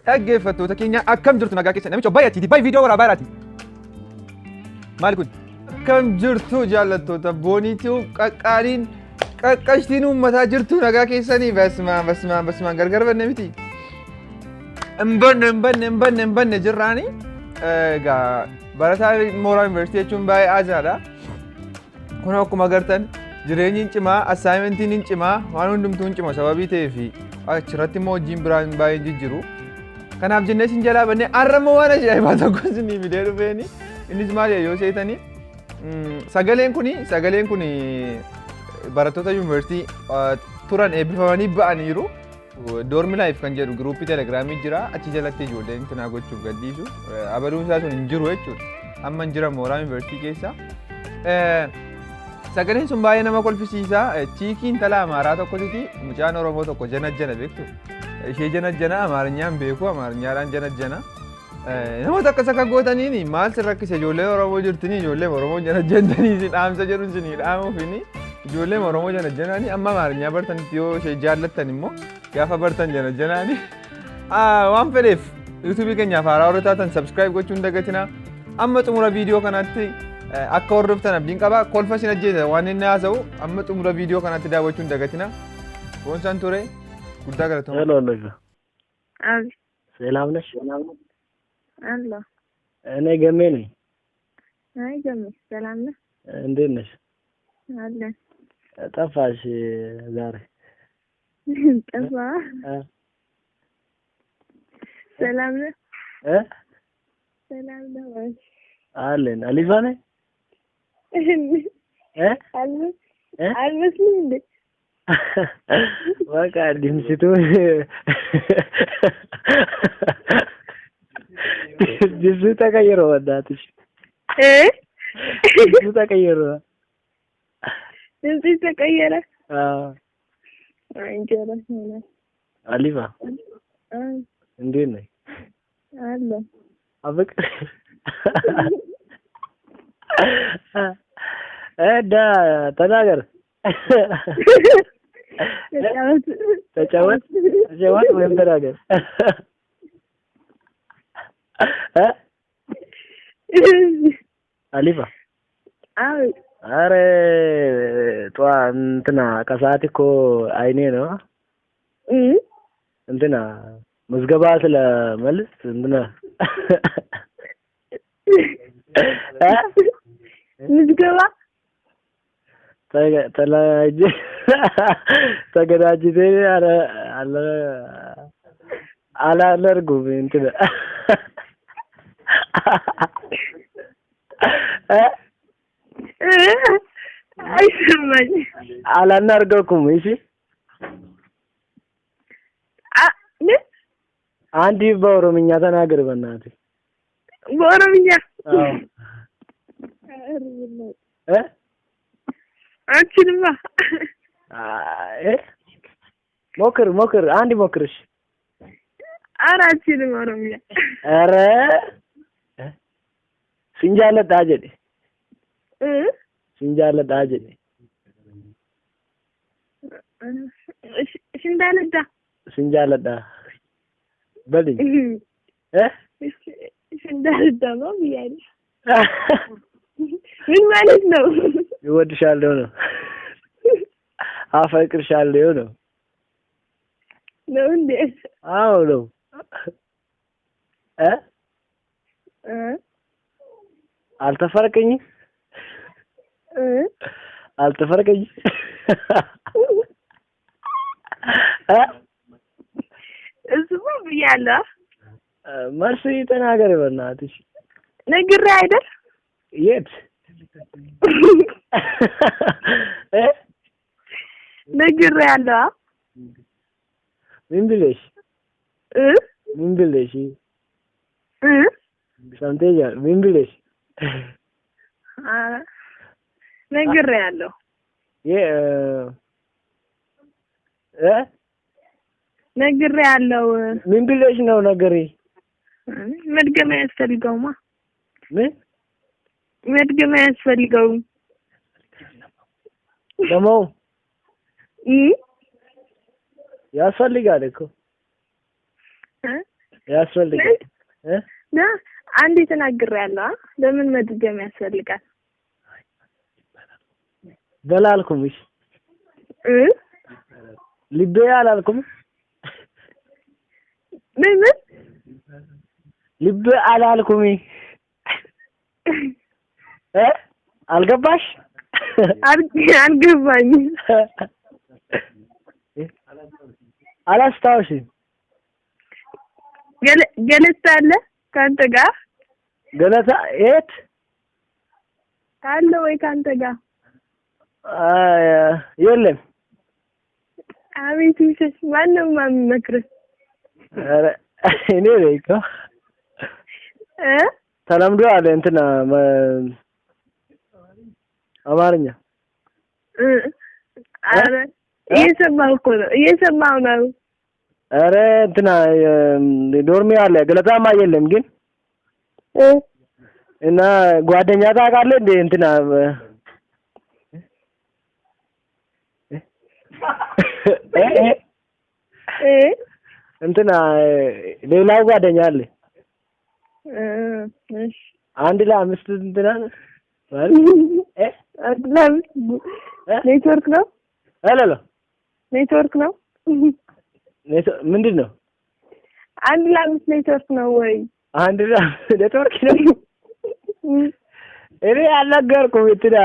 dhaggeeffattoota keenya akkam jirtu nagaa keessa namicha baay'aati baay'ee viidiyoo waraabaa maal kun akkam jirtu jaallattoota booniitu qaqqaaliin qaqqashtiin uummataa jirtu nagaa keessanii basmaan gargar banne miti hin banne jirraani egaa barataa mooraa yuunivarsiitii jechuun baay'ee ajaa'idha kun akkuma agartan jireenyi hin cimaa assaayimentiin hin cimaa waan hundumtuu hin cima sababii ta'eef achirratti immoo hojiin biraan baay'ee jijjiiru kanaaf jennee isin jalaa bannee har'ammoo waan ajaa'ibaa tokko isinii fidee dhufeeni innis maal yoo seetanii sagaleen kun barattoota yuunivarsiitii turan eebbifamanii ba'aniiru doormi laayif kan jedhu giruuppii telegiraamii jira achi jalatti ijoolleen tinaa gochuuf gadhiisu abaluun isaa sun hin jiru jechuudha amma hin jira mooraa yuunivarsiitii keessa sagaleen sun baay'ee nama kolfisiisa chiikiin talaa amaaraa tokkotti mucaan oromoo tokko janajjana beektu ishee janajjana amaarinyaan beeku amaarinyaan janajjana namoota akkas akka gootaniin maal sin rakkise ijoollee oromoo jirtanii ijoollee oromoo janajjantanii si dhaamsa jedhuun sinii dhaamuufini ijoollee oromoo janajjanaani amma amaarinyaa bartanitti yoo ishee jaallattan immoo gaafa bartan janajjanaani waan fedheef yuutuubii keenyaaf haaraa warra taatan sabskiraayib gochuun dagatina amma xumura viidiyoo kanaatti akka hordoftan abdiin qaba kolfa sin ajjeesa waan inni haasa'u amma xumura viidiyoo kanaatti daawwachuun dagatina boonsaan ture guddaa galatoomaa. Hello Naga. Abi. Selam ነሽ? አለሁ። እኔ ገሜ ነኝ። አይ ገሜ ሰላም ነህ? እንዴት ነሽ? አለን። ጠፋሽ ዛሬ? ጠፋ? ሰላም ነህ? ሰላም ነው ወይ? አለን። አሊፋ ነህ? አልመስልም እንዴ? በቃ ድምፅቱ ድምፁ ተቀይሮ በእናትሽ ድምፁ ተቀይሮ ድምፁ ተቀየረ? አዎ እንጀራ ሆነ። አሊፋ እንዴት ነህ? አለ አበቅ ተናገር ተጫወት ወይም ተናገር አሊፋ አረ ጧ እንትና ከሰዓት እኮ አይኔ ነው እንትና ምዝገባ ስለመልስ እንትና ምዝገባ ተላጅ ተገዳጅቴ አላደርጉም እንትን አይሰማኝ አላናርገኩም እሺ አንዲ በኦሮምኛ ተናገር በእናትህ በኦሮምኛ አንቺንማ ሞክር አንድ ሞክርሽ አራንቺን ኦሮምኛ አረ ሲንጃለታ ጀዴ ሲንጃለታ ጀዴ ሲንጃለታ በልኝ ሲንጃለታ ነው ይያል ምን ማለት ነው? ይወድሻለሁ ነው አፈቅርሻለሁ ነው ነው እንዴ? አዎ ነው አልተፈረቀኝ እሱማ ብያለሁ። መልስ ተናገር በእናትሽ ነግሬ አይደል? የት ነግሬያለሁ። ምን ብለሽ ሰምተኛል? ምን ብለሽ ነግሬያለሁ። ነግሬያለሁ። ምን ብለሽ ነው ነገሬ? መድገም አያስፈልገውማ። ምን መድገም አያስፈልገውም ደግሞ ያስፈልጋል እኮ ያስፈልጋል አንዴ ተናግሬያለሁ ለምን መድገም ያስፈልጋል በላልኩም እሺ ልቤ አላልኩም ምን ልቤ አላልኩም አልገባሽ አልገባኝ አላስታውሽ ገለታ አለ ካንተ ጋር ገለታ የት አለ ወይ ካንተ ጋር የለም አቤት ይሽሽ ማንም ማምመክር አረ እኔ ነኝ እኮ ተለምዶ አለ እንትና አማርኛ አረ እየሰማሁ ነው አረ እንትና ዶርሚ አለ ገለታማ የለም ግን እና ጓደኛ ታውቃለህ እንዴ እንትና እንትና ሌላው ጓደኛ አለ እሺ አንድ ለአምስት እንትና ኔትወርክ ነው አላላ ኔትወርክ ነው ምንድን ነው አንድ ለአምስት ኔትወርክ ነው ወይ አንድ ኔትወርክ ነው እኔ አልነገርኩም እንትና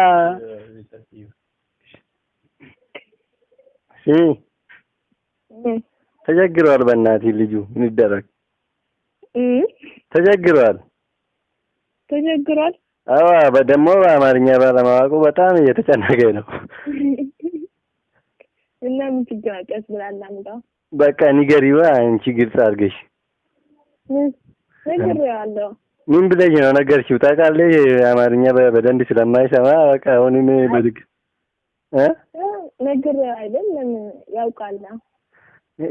ተቸግሯል በእናትህ ልጁ ምን ይደረግ ተቸግሯል አዎ በደሞ በአማርኛ ባለማወቁ በጣም እየተጨነቀ ነው እና ምን ትጋጨስ ብላላምጣው በቃ ንገሪዋ አንቺ ግልጽ አድርገሽ ነግሬዋለሁ ምን ብለሽ ነው ነገርሽው ታውቃለሽ አማርኛ በደንብ ስለማይሰማ በቃ አሁንም በድግ ነግሬው አይደለም ያውቃል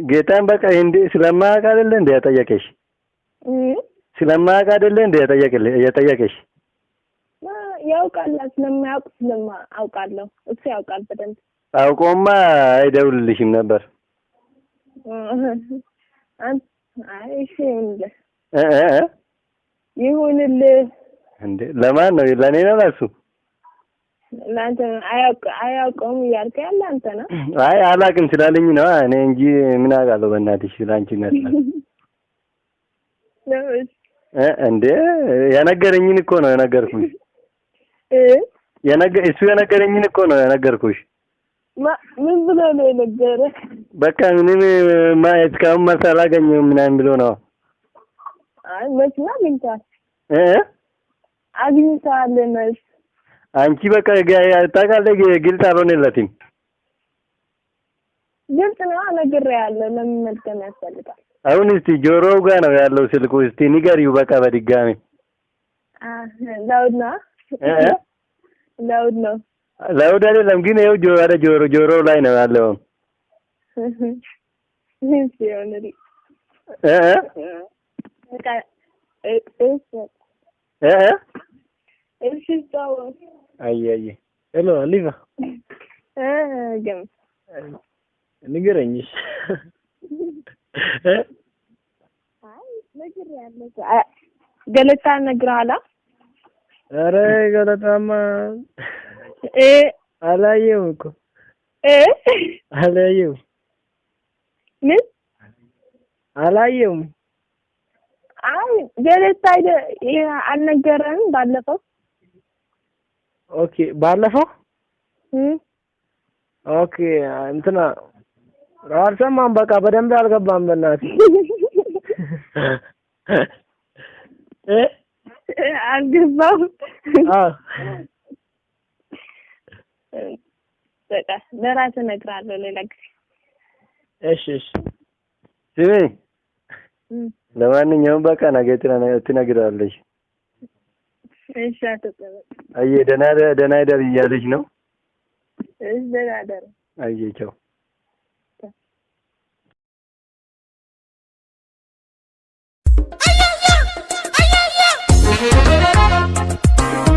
ጌታን በቃ እንዴ ስለማያውቅ አይደለ እንዴ ያጠየቀሽ ስለማያውቅ አይደለ እንዴ ያጠየቀሽ ያውቃል ስለማያውቅ አውቃለሁ እሱ ያውቃል በደንብ አውቆማ አይደውልልሽም ነበር አይ እሺ ይሁንልህ እንዴ ለማን ነው ለኔ ነው ለሱ ለአንተ አያውቀውም እያልክ ያለ አንተ ነው አይ አላውቅም ስላለኝ ነው እኔ እንጂ ምን አውቃለሁ በእናትሽ ላንቺ ነጣ እንዴ የነገረኝን እኮ ነው የነገርኩሽ እሱ የነገረኝን እኮ ነው የነገርኩሽ ምን ብሎ ነው የነገረህ በቃ ምንም እስካሁን መልስ አላገኘሁም ምናምን ብሎ ነው አይ መስማ አግኝተሃል አግኝተሃል መልስ አንቺ በቃ ታውቃለህ ግልጽ አልሆነለትም ግልጽ ነው ነግሬሃለሁ ለምን መድገም ያስፈልጋል አሁን እስቲ ጆሮው ጋር ነው ያለው ስልኩ እስቲ ንገሪው በቃ በድጋሚ ላውድ ነው ላውድ አይደለም ግን ይኸው ጆሮ ላይ ነው ያለው ምን ሲሆንልኝ በቃ እሺ ታው አይ ሄሎ ሊቫ ገም ንገረኝሽ አይ ነግሬያለሁ ገለታ ነግረሃላ አረ ገለታማ አላየሁም እኮ አላየሁም ምን አላየሁም አይ ገለታ አልነገረንም ባለፈው ኦኬ ባለፈው ኦኬ እንትና አልሰማም በቃ በደንብ አልገባም በእናትህ አልገባም በቃ ለራስህ እነግርሃለሁ ሌላ ጊዜ እሺ ስሚ ለማንኛውም በቃ ነገ ትነግሪዋለሽ እሺ አትጠበቅ አየ ደህና ይደር እያለች ነው እሺ ደህና ይደር አየ ቻው Ay, ay, ay, ay, ay, ay.